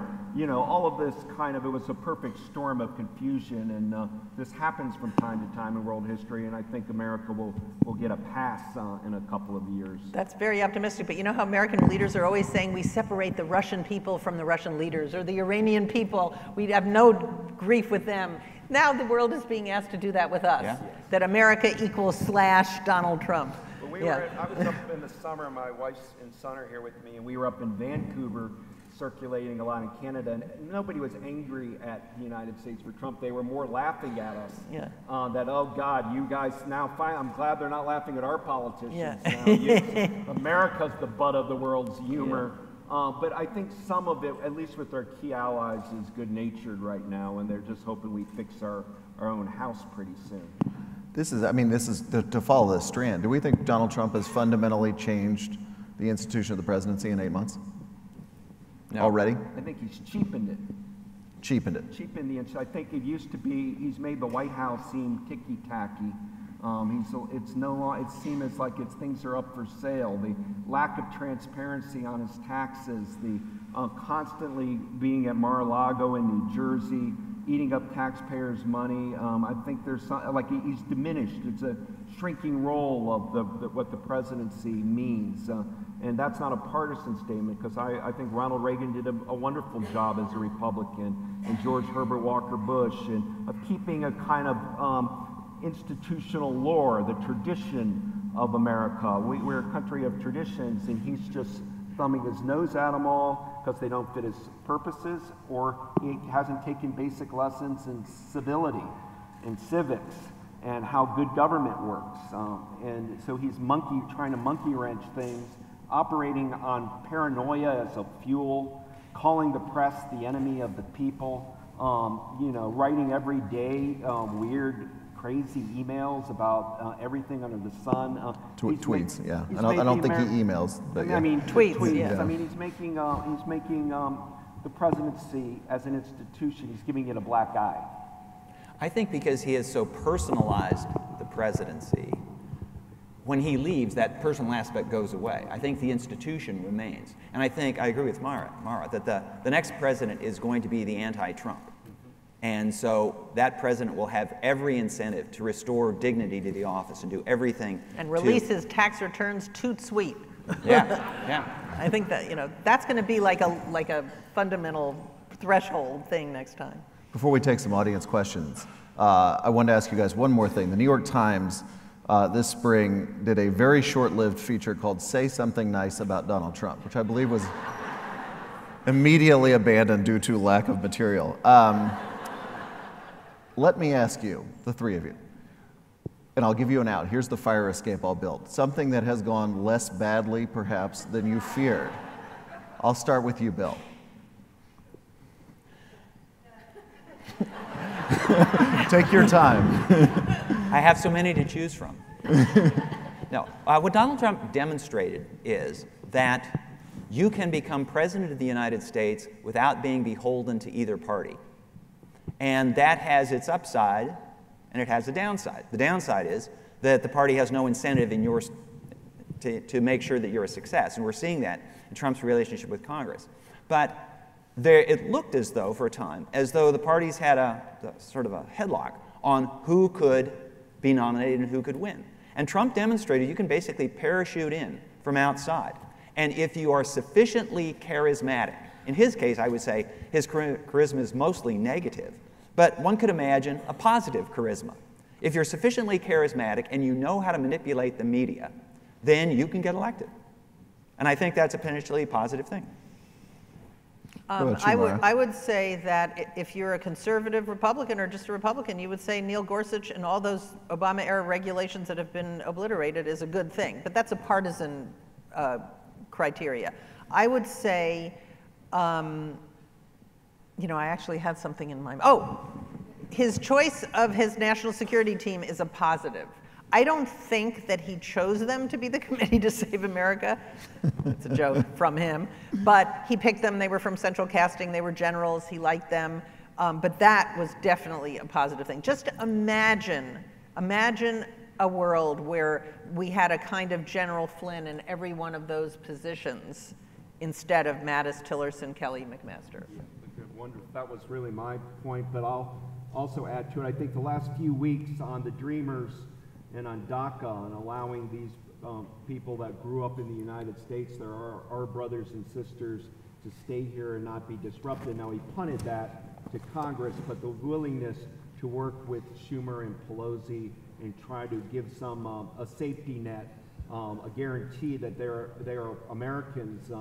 all of this it was a perfect storm of confusion, and this happens from time to time in world history, and I think America will get a pass in a couple of years. That's very optimistic, but you know how American leaders are always saying we separate the Russian people from the Russian leaders, or the Iranian people, we have no grief with them. Now the world is being asked to do that with us, that America equals / Donald Trump. Well, I was up in the summer, my wife and son are here with me, and we were up in Vancouver circulating a lot in Canada, and nobody was angry at the United States for Trump. They were more laughing at us. Yeah. That, oh God, you guys now fine. I'm glad they're not laughing at our politicians. Yeah. Now. America's the butt of the world's humor. Yeah. But I think some of it, at least with our key allies, is good-natured right now, and they're just hoping we fix our own house pretty soon. This is to follow this strand. Do we think Donald Trump has fundamentally changed the institution of the presidency in 8 months? No. Already? I think he's cheapened it. Cheapened it. I think it used to be, he's made the White House seem ticky-tacky. It seems like things are up for sale. The lack of transparency on his taxes, the constantly being at Mar-a-Lago in New Jersey, eating up taxpayers' money. I think there's he's diminished. It's a shrinking role of what the presidency means. And that's not a partisan statement, because I think Ronald Reagan did a wonderful job as a Republican, and George Herbert Walker Bush, and of keeping a kind of institutional lore, the tradition of America. We're a country of traditions, and he's just thumbing his nose at them all because they don't fit his purposes, or he hasn't taken basic lessons in civility and civics and how good government works. And so he's trying to monkey wrench things, operating on paranoia as a fuel, calling the press the enemy of the people, writing every day weird, crazy emails about everything under the sun. Tweets, yeah. I don't think he emails, but yeah. I mean, tweets. Yeah. I mean, he's making the presidency as an institution, he's giving it a black eye. I think because he has so personalized the presidency, when he leaves, that personal aspect goes away. I think the institution remains. And I agree with Mara, that the next president is going to be the anti-Trump. And so that president will have every incentive to restore dignity to the office and do everything. And release his tax returns toot sweet. Yeah, yeah. I think that, that's going to be like a fundamental threshold thing next time. Before we take some audience questions, I wanted to ask you guys one more thing. The New York Times this spring did a very short-lived feature called Say Something Nice About Donald Trump, which I believe was immediately abandoned due to lack of material. Let me ask you, the three of you, and I'll give you an out. Here's the fire escape I'll build. Something that has gone less badly, perhaps, than you feared. I'll start with you, Bill. Take your time. I have so many to choose from. No, what Donald Trump demonstrated is that you can become president of the United States without being beholden to either party. And that has its upside, and it has a downside. The downside is that the party has no incentive in to make sure that you're a success, and we're seeing that in Trump's relationship with Congress. But it looked as though, for a time, as though the parties had a sort of a headlock on who could be nominated and who could win. And Trump demonstrated you can basically parachute in from outside. And if you are sufficiently charismatic, in his case, I would say his charisma is mostly negative, but one could imagine a positive charisma. If you're sufficiently charismatic and you know how to manipulate the media, then you can get elected. And I think that's a potentially positive thing. I would say that if you're a conservative Republican or just a Republican, you would say Neil Gorsuch and all those Obama-era regulations that have been obliterated is a good thing. But that's a partisan criteria. I would say, I actually had something in mind. Oh, his choice of his national security team is a positive. I don't think that he chose them to be the Committee to Save America. It's a joke from him. But he picked them. They were from Central Casting. They were generals. He liked them. But that was definitely a positive thing. Just imagine a world where we had a kind of General Flynn in every one of those positions instead of Mattis, Tillerson, Kelly, McMaster. That was really my point, but I'll also add to it. I think the last few weeks on the Dreamers and on DACA and allowing these people that grew up in the United States, there are our brothers and sisters, to stay here and not be disrupted. Now, he punted that to Congress, but the willingness to work with Schumer and Pelosi and try to give some a safety net, a guarantee that they are Americans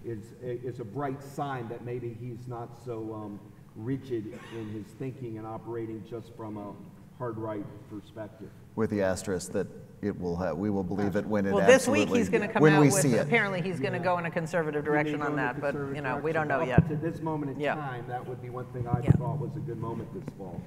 is a bright sign that maybe he's not so rigid in his thinking and operating just from a hard right perspective. With the asterisk that it will have, we will believe it when it Well, this week he's going to come when out we with, see it. apparently he's going to go in a conservative direction on that, but, you know, we don't know Up yet. to this moment in Yeah. time, that would be one thing I Yeah. thought was a good moment this fall.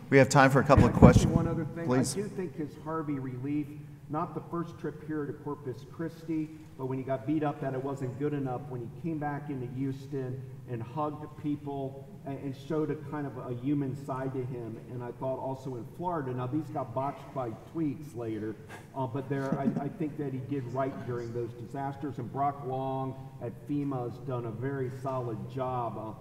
We have time for a couple of questions. One other thing, Please. I do think his Harvey relief, not the first trip here to Corpus Christi, but when he got beat up that it wasn't good enough, when he came back into Houston and hugged people and showed a kind of a human side to him. And I thought also in Florida, now these got botched by tweets later, but there I think that he did right during those disasters. And Brock Long at FEMA has done a very solid job.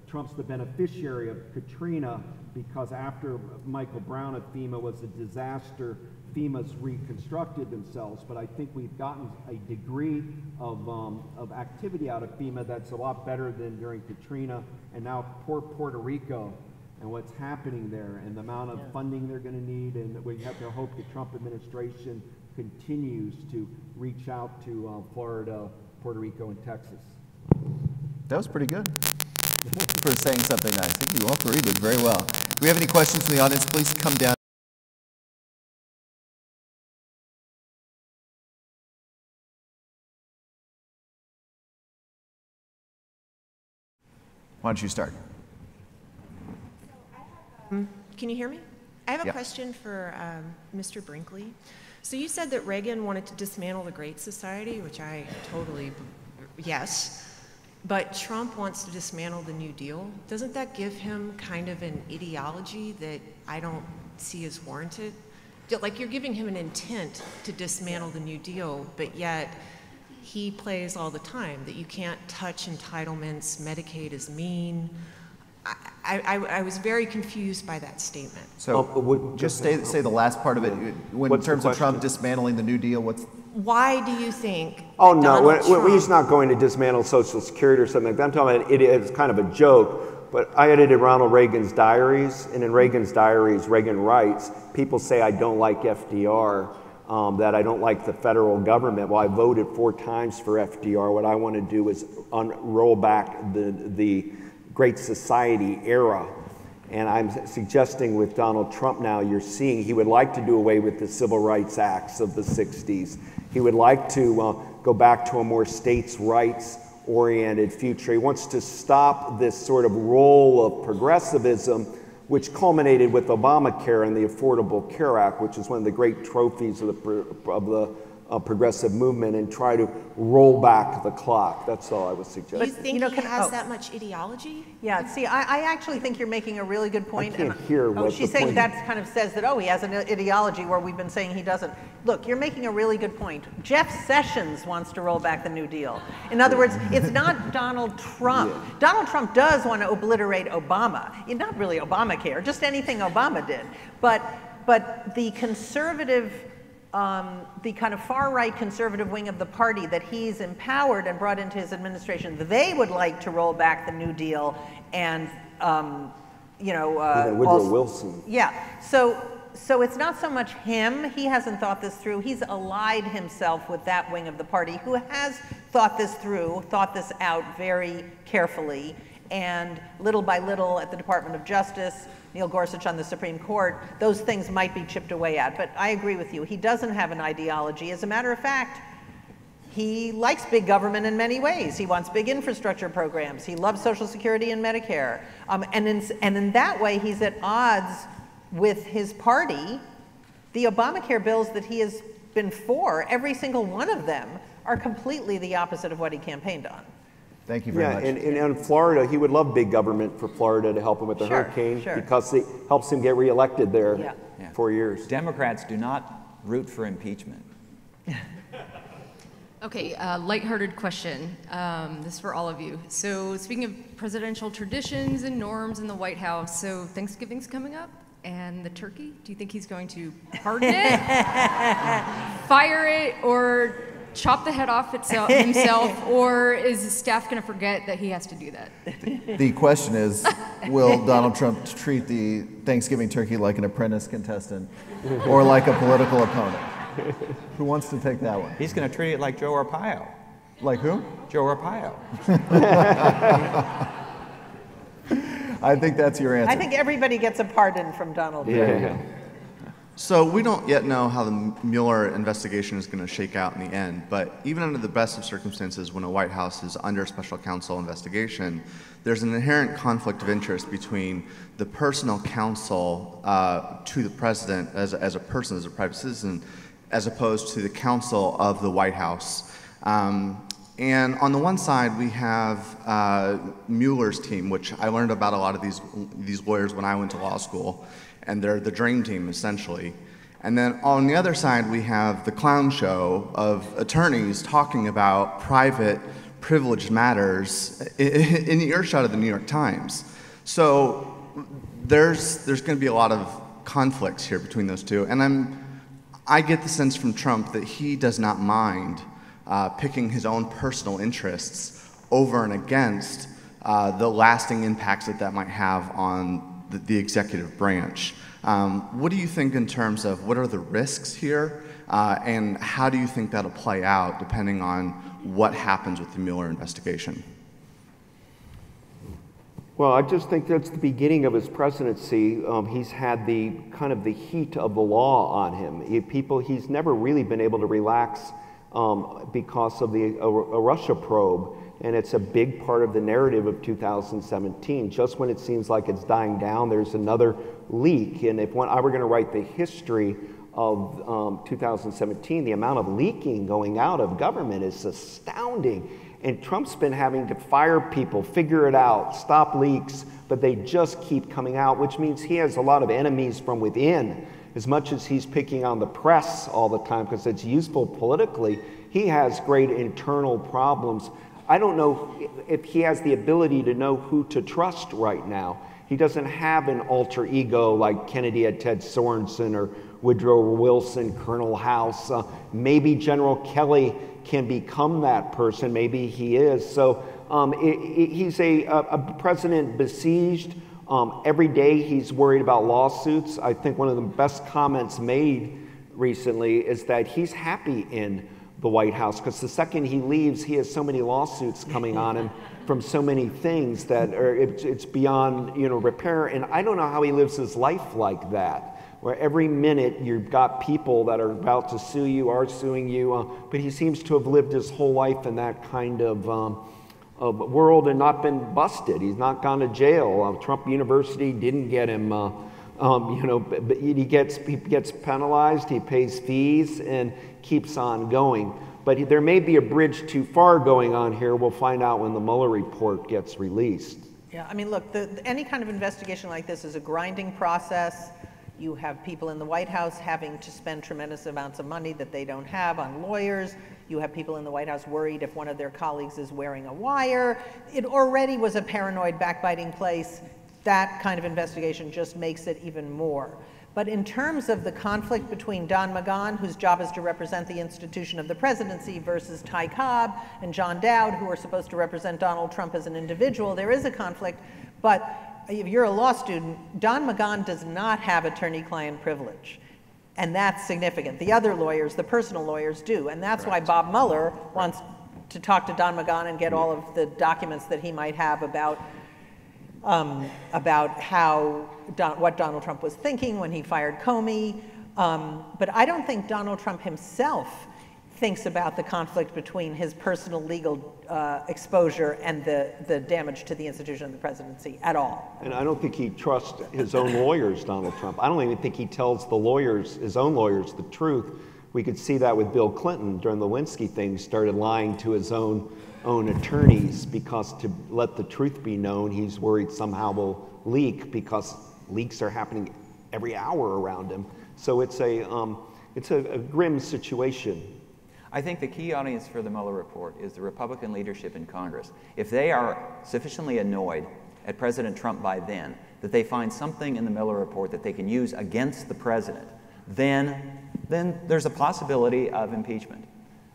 Trump's the beneficiary of Katrina because after Michael Brown at FEMA was a disaster, FEMA's reconstructed themselves, but I think we've gotten a degree of activity out of FEMA that's a lot better than during Katrina, and now poor Puerto Rico and what's happening there and the amount of funding they're going to need, and we have to hope the Trump administration continues to reach out to Florida, Puerto Rico, and Texas. That was pretty good for saying something nice. I think you all three did very well. Do we have any questions from the audience? Please come down. Why don't you start? Can you hear me? I have a Yeah. question for Mr. Brinkley. So you said that Reagan wanted to dismantle the Great Society, which I totally, yes. But Trump wants to dismantle the New Deal. Doesn't that give him kind of an ideology that I don't see as warranted? Like you're giving him an intent to dismantle the New Deal, but yet he plays all the time that you can't touch entitlements, Medicaid is mean. I was very confused by that statement. So just say the last part of it. When, in What's the terms of Trump question? dismantling the New Deal, what's Why do you think Oh, no, Donald he's Trump- not going to dismantle Social Security or something like that. I'm talking about it's kind of a joke, but I edited Ronald Reagan's diaries, and in Reagan's diaries, Reagan writes, people say I don't like FDR, that I don't like the federal government. Well, I voted 4 times for FDR. What I want to do is roll back the Great Society era. And I'm suggesting with Donald Trump now, you're seeing he would like to do away with the Civil Rights Acts of the 60s. He would like to go back to a more states' rights-oriented future. He wants to stop this sort of role of progressivism, which culminated with Obamacare and the Affordable Care Act, which is one of the great trophies of the progressive movement, and try to roll back the clock. That's all I was Do you suggesting. think you know, he can- has oh. that much ideology? Yeah, see, I actually think you're making a really good point. I can't hear what she's the saying point- that kind of says that, oh, he has an ideology where we've been saying he doesn't. Look, you're making a really good point. Jeff Sessions wants to roll back the New Deal. In other words, it's not Donald Trump. Yeah. Donald Trump does want to obliterate Obama. Not really Obamacare, just anything Obama did. But the conservative, the kind of far-right conservative wing of the party that he's empowered and brought into his administration, they would like to roll back the New Deal and, Woodrow also- Wilson. Yeah, so it's not so much him. He hasn't thought this through. He's allied himself with that wing of the party who has thought this through, thought this out very carefully, and little by little at the Department of Justice, Neil Gorsuch on the Supreme Court, those things might be chipped away at. But I agree with you. He doesn't have an ideology. As a matter of fact, he likes big government in many ways. He wants big infrastructure programs. He loves Social Security and Medicare. And in that way, he's at odds with his party. The Obamacare bills that he has been for, every single one of them, are completely the opposite of what he campaigned on. Thank you very much. And in Florida, he would love big government for Florida to help him with the Sure, hurricane sure. because it helps him get reelected there Yeah. Yeah. 4 years. Democrats do not root for impeachment. Okay, lighthearted question. This is for all of you. So speaking of presidential traditions and norms in the White House, so Thanksgiving's coming up, and the turkey, do you think he's going to pardon it, fire it, or chop the head off himself, or is his staff going to forget that he has to do that? The question is, will Donald Trump treat the Thanksgiving turkey like an apprentice contestant or like a political opponent? Who wants to take that one? He's going to treat it like Joe Arpaio. Like who? Joe Arpaio. I think that's your answer. I think everybody gets a pardon from Donald Trump. Yeah. So we don't yet know how the Mueller investigation is going to shake out in the end, but even under the best of circumstances, when a White House is under special counsel investigation, there's an inherent conflict of interest between the personal counsel to the president as a person, as a private citizen, as opposed to the counsel of the White House. And on the one side, we have Mueller's team, which I learned about a lot of these lawyers when I went to law school, and they're the dream team, essentially. And then on the other side, we have the clown show of attorneys talking about private, privileged matters in the earshot of the New York Times. So there's going to be a lot of conflicts here between those two. And I get the sense from Trump that he does not mind picking his own personal interests over and against the lasting impacts that might have on the executive branch. What do you think in terms of what are the risks here, and how do you think that'll play out depending on what happens with the Mueller investigation? Well, I just think that's the beginning of his presidency. He's had the kind of the heat of the law on him. He's never really been able to relax because of a Russia probe. And it's a big part of the narrative of 2017. Just when it seems like it's dying down, there's another leak. And if I were going to write the history of 2017, the amount of leaking going out of government is astounding. And Trump's been having to fire people, figure it out, stop leaks, but they just keep coming out, which means he has a lot of enemies from within. As much as he's picking on the press all the time because it's useful politically, he has great internal problems. I don't know if he has the ability to know who to trust right now. He doesn't have an alter ego like Kennedy had Ted Sorensen or Woodrow Wilson, Colonel House. Maybe General Kelly can become that person. Maybe he is. So he's a president besieged. Every day he's worried about lawsuits. I think one of the best comments made recently is that he's happy in the White House because the second he leaves, he has so many lawsuits coming on him from so many things that it's beyond repair. And I don't know how he lives his life like that, where every minute you've got people that are about to sue you, are suing you. But he seems to have lived his whole life in that kind of world and not been busted. He's not gone to jail. Trump University didn't get him. But he gets penalized. He pays fees and keeps on going. But there may be a bridge too far going on here. We'll find out when the Mueller report gets released. Yeah, I mean, look, any kind of investigation like this is a grinding process. You have people in the White House having to spend tremendous amounts of money that they don't have on lawyers. You have people in the White House worried if one of their colleagues is wearing a wire. It already was a paranoid, backbiting place. That kind of investigation just makes it even more. But in terms of the conflict between Don McGahn, whose job is to represent the institution of the presidency, versus Ty Cobb and John Dowd, who are supposed to represent Donald Trump as an individual, there is a conflict. But if you're a law student, Don McGahn does not have attorney-client privilege. And that's significant. The other lawyers, the personal lawyers, do. And that's why Bob Mueller wants to talk to Don McGahn and get all of the documents that he might have about what Donald Trump was thinking when he fired Comey. But I don't think Donald Trump himself thinks about the conflict between his personal legal exposure and the damage to the institution of the presidency at all. And I don't think he trusts his own lawyers, Donald Trump. I don't even think he tells the lawyers, his own lawyers, the truth. We could see that with Bill Clinton during the Lewinsky thing, started lying to his own attorneys because to let the truth be known, he's worried somehow will leak because leaks are happening every hour around him. So it's a grim situation. I think the key audience for the Mueller report is the Republican leadership in Congress. If they are sufficiently annoyed at President Trump by then that they find something in the Mueller report that they can use against the president, then there's a possibility of impeachment.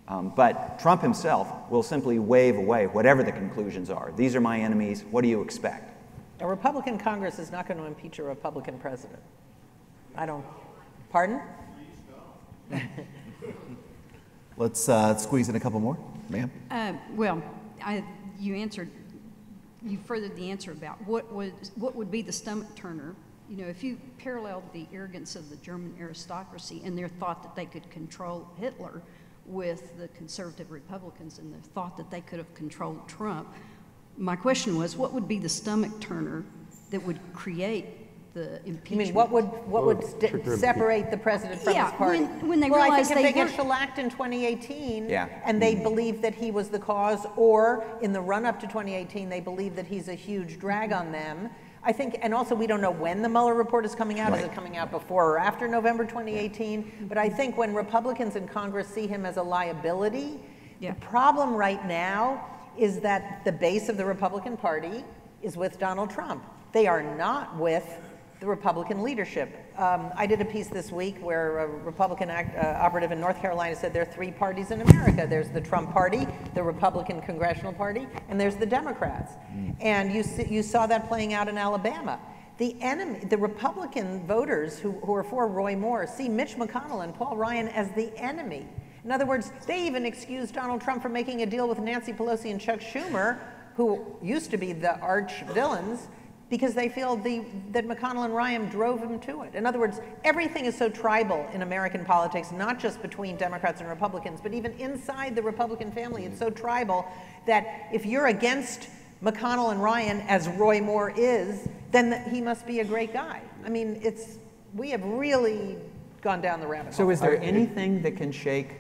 But Trump himself will simply wave away whatever the conclusions are. These are my enemies. What do you expect? A Republican Congress is not going to impeach a Republican president. I don't. Pardon? Let's squeeze in a couple more. Ma'am? Well, you furthered the answer about what would be the stomach turner. You know, if you paralleled the arrogance of the German aristocracy and their thought that they could control Hitler with the conservative Republicans and their thought that they could have controlled Trump, my question was, what would be the stomach turner that would create the impeachment? You mean what would separate the president from his party? When they well, realized I think if they weren't- get shellacked in 2018 Yeah. and they believe that he was the cause, or in the run-up to 2018 they believe that he's a huge drag on them, I think, and also we don't know when the Mueller report is coming out. Is it coming out before or after November 2018? But I think when Republicans in Congress see him as a liability, the problem right now is that the base of the Republican Party is with Donald Trump. They are not with the Republican leadership. I did a piece this week where a Republican operative in North Carolina said there are three parties in America. There's the Trump Party, the Republican Congressional Party, and there's the Democrats. And you saw that playing out in Alabama. The Republican voters who are for Roy Moore see Mitch McConnell and Paul Ryan as the enemy. In other words, they even excused Donald Trump from making a deal with Nancy Pelosi and Chuck Schumer, who used to be the arch villains, because they feel that McConnell and Ryan drove him to it. In other words, everything is so tribal in American politics, not just between Democrats and Republicans, but even inside the Republican family. It's so tribal that if you're against McConnell and Ryan, as Roy Moore is, then he must be a great guy. I mean, we have really gone down the rabbit hole. So is there anything that can shake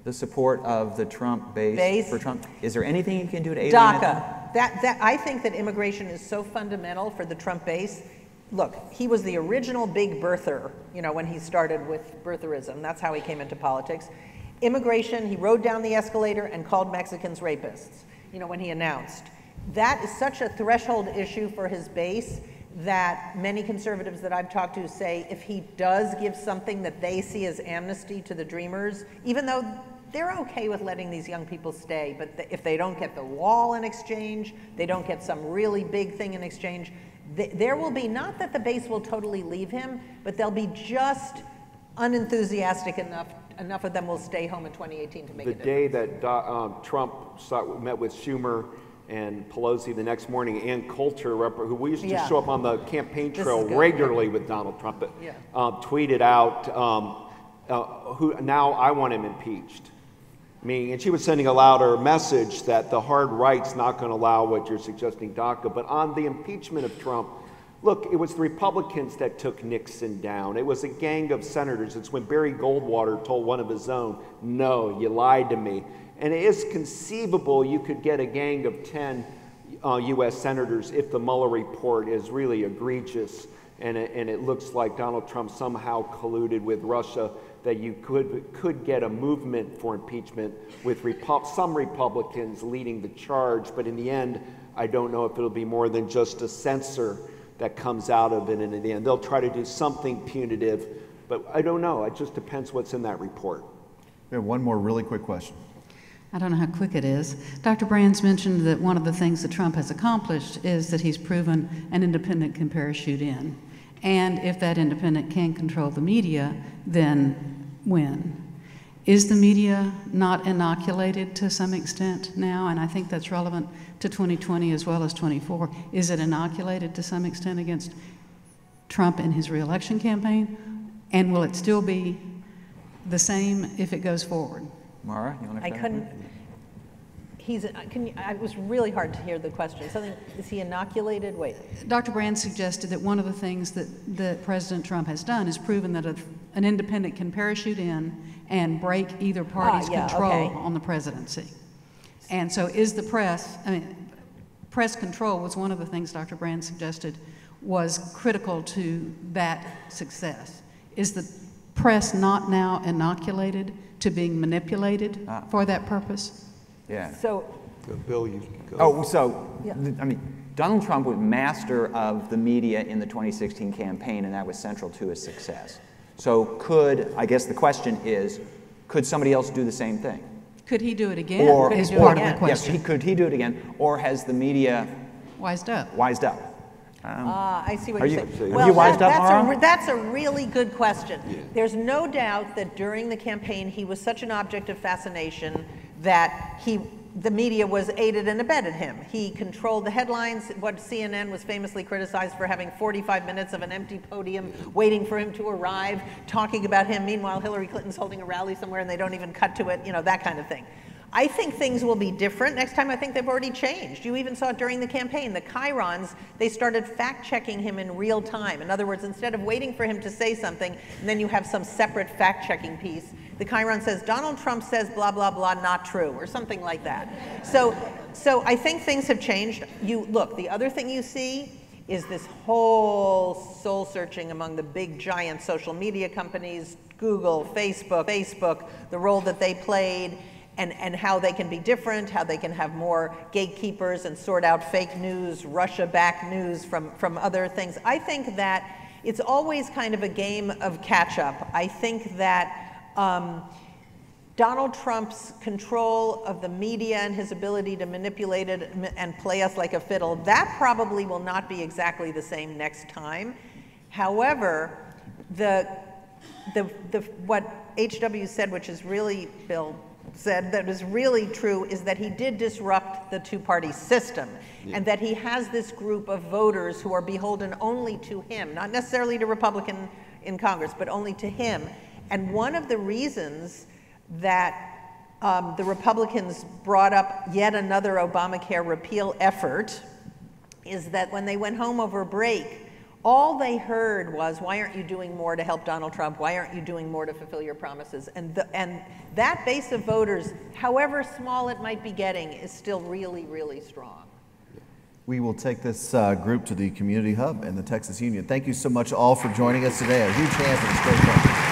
the support of the Trump base for Trump? Is there anything you can do to alienate them? DACA. I think that immigration is so fundamental for the Trump base. Look, he was the original big birther, you know, when he started with birtherism. That's how he came into politics. Immigration, he rode down the escalator and called Mexicans rapists, you know, when he announced. That is such a threshold issue for his base that many conservatives that I've talked to say if he does give something that they see as amnesty to the Dreamers, even though they're okay with letting these young people stay, but if they don't get the wall in exchange, they don't get some really big thing in exchange, there will be, not that the base will totally leave him, but they'll be just unenthusiastic enough of them will stay home in 2018 to make a difference. The day that Trump met with Schumer and Pelosi the next morning, Ann Coulter, who we used to show up on the campaign trail regularly with Donald Trump, tweeted out, now I want him impeached. And she was sending a louder message that the hard right's not going to allow what you're suggesting, DACA. But on the impeachment of Trump, look, it was the Republicans that took Nixon down. It was a gang of senators. It's when Barry Goldwater told one of his own, no, you lied to me. And it is conceivable you could get a gang of 10 U.S. senators if the Mueller report is really egregious and it looks like Donald Trump somehow colluded with Russia, that you could get a movement for impeachment with some Republicans leading the charge. But in the end, I don't know if it'll be more than just a censor that comes out of it. And in the end, they'll try to do something punitive. But I don't know. It just depends what's in that report. We have one more really quick question. I don't know how quick it is. Dr. Brand's mentioned that one of the things that Trump has accomplished is that he's proven an independent can parachute in. And if that independent can control the media, then win. Is the media not inoculated to some extent now? And I think that's relevant to 2020 as well as 24. Is it inoculated to some extent against Trump in his reelection campaign? And will it still be the same if it goes forward? Mara, you want to it was really hard to hear the question. Is he inoculated? Wait. Dr. Brand suggested that one of the things that President Trump has done is proven that an independent can parachute in and break either party's control on the presidency. And so is the press, press control was one of the things Dr. Brand suggested was critical to that success. Is the press not now inoculated to being manipulated for that purpose? Yeah. So, Bill, you go. Donald Trump was master of the media in the 2016 campaign, and that was central to his success. So I guess the question is, could somebody else do the same thing? Could he do it again? Is part of the question. Yes, could he do it again? Or has the media wised up? I see what you're saying. Have you wised up, Mara? That's a really good question. Yeah. There's no doubt that during the campaign he was such an object of fascination that he the media was aided and abetted him. He controlled the headlines. What CNN was famously criticized for having 45 minutes of an empty podium waiting for him to arrive, talking about him. Meanwhile, Hillary Clinton's holding a rally somewhere and they don't even cut to it, you know, that kind of thing. I think things will be different next time. I think they've already changed. You even saw it during the campaign. The chyrons, they started fact-checking him in real time. In other words, instead of waiting for him to say something, and then you have some separate fact-checking piece, the chyron says, Donald Trump says blah, blah, blah, not true, or something like that. So I think things have changed. Look, the other thing you see is this whole soul-searching among the big, giant social media companies, Google, Facebook, the role that they played, and how they can be different, how they can have more gatekeepers and sort out fake news, Russia-backed news from other things. I think that it's always kind of a game of catch-up. I think that Donald Trump's control of the media and his ability to manipulate it and play us like a fiddle, that probably will not be exactly the same next time. However, what H.W. said, which is really, Bill said, that is really true, is that he did disrupt the two-party system, and that he has this group of voters who are beholden only to him, not necessarily to Republican in Congress, but only to him. And one of the reasons that the Republicans brought up yet another Obamacare repeal effort is that when they went home over break, all they heard was, why aren't you doing more to help Donald Trump? Why aren't you doing more to fulfill your promises? And that base of voters, however small it might be getting, is still really, really strong. We will take this group to the Community Hub and the Texas Union. Thank you so much all for joining us today. A huge hand for this great one.